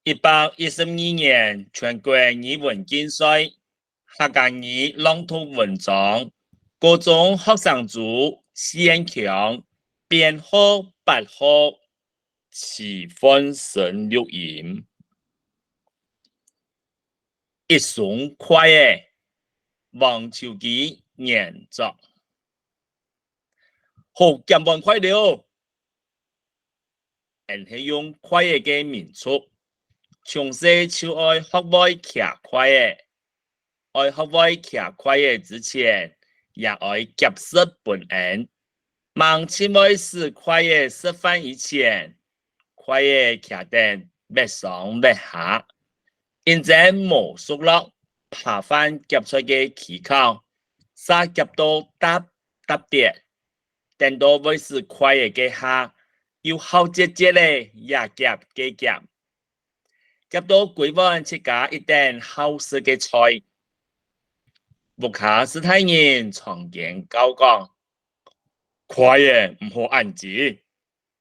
1812年全国语文竞赛客家语朗读文章，高中学生组先强编号8号齐分神录音，一松快的王秋吉演奏，好键盘快了，是用快嘅民族。从小就爱学会骑快的，爱学会骑快的之前，也爱结识本人。忙前每时快的示范以前，快的骑定别上别下，现在无熟落，爬翻夹出嘅技巧，杀夹到搭跌，等到每时快嘅下，要好节节咧也夹嘅夹。夹到规碗自家一顿好食嘅菜，木卡斯太人常见高讲，快嘅唔好按字，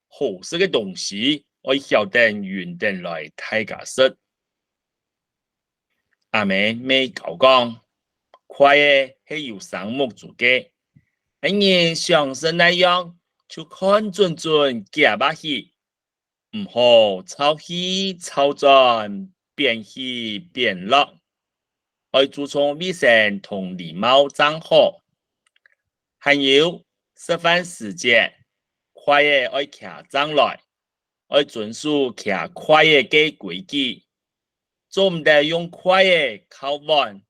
好食嘅东西我晓得原定来大家食。阿妹没高讲，快嘅系有项目做嘅，人像是那样就看准夹把去。唔好抄起抄转变起变落，爱注重卫生同礼貌账好，还有示范时间，快嘅爱骑上来，爱遵守骑快嘅规矩，做唔得用快嘅靠弯、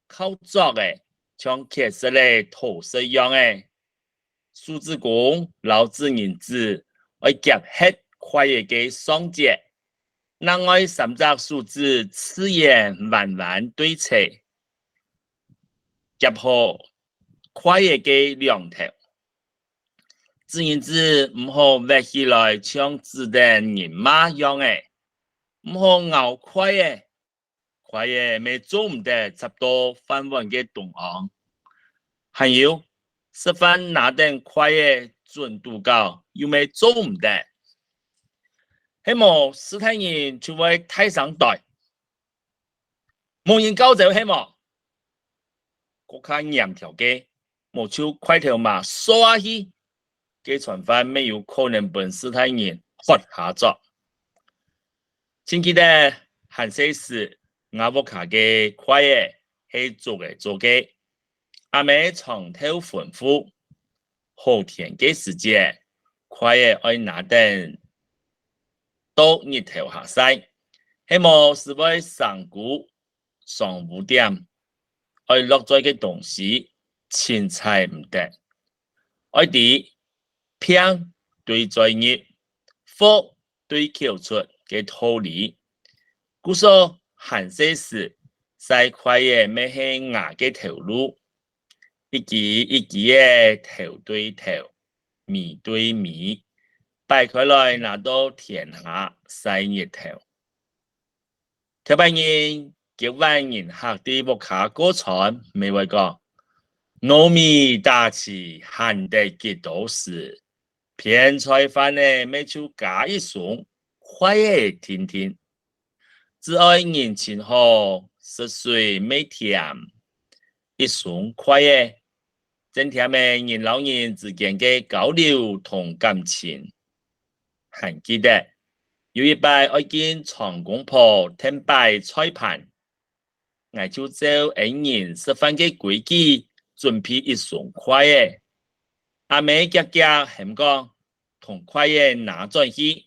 靠左嘅，像骑实咧土石一样嘅，数字工、老子银子爱夹hết快嘅双节，让我三只数字次元弯弯对齐，夹好快嘅两头。自然之唔好歪起来像子弹人马样嘅，唔好咬快嘅，快嘅未做唔得插到翻稳嘅动行。还有示范拿定快嘅准度高，又未做唔得。希望斯坦人就会太上台，冇人教就希望国家严条嘅，冇就快条马刷去，嘅传法没有可能本斯坦人活下作。请记得汉西时阿伯卡嘅快嘅系做嘅，阿妹长头吩咐，后天嘅时间快嘅爱拿定。到日头下西，希望是为上古上5点，爱落在嘅东西，青菜唔得，爱啲偏对专业，福对口出嘅道理。故说汉西时，西块嘅咩系牙嘅头路，一级一级嘅头对头，米对米。摆开来拿到天下晒日头，台北人几万人客啲木卡歌唱，未话讲糯米大起汉地几多时，偏菜饭呢每就加一送，快也天天，只爱年轻好，10岁每天一送快也，增添嘅人老人之间嘅交流同感情。还记得有一摆爱见长公婆听摆菜盘，我就照人示范嘅规矩准备一双筷嘅。阿妹夹夹喊讲，同筷嘅拿转去。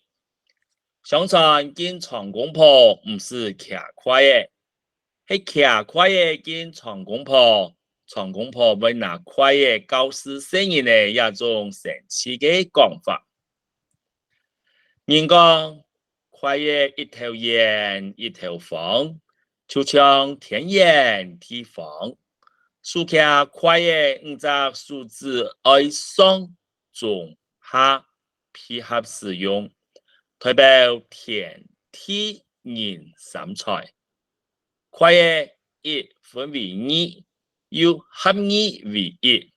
相传见长公婆唔是骑筷嘅，系骑筷嘅见长公婆，长公婆会拿筷嘅教示新人嘅一种神奇嘅讲法。人讲快嘢一头圆一头方，就像天圆地方。数下快嘢5只数字爱上中下配合使用，代表天地人三才。快嘢1分为2，又合2为1，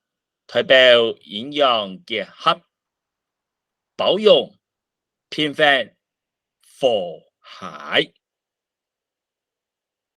代表阴阳结合，包容。平凡和海。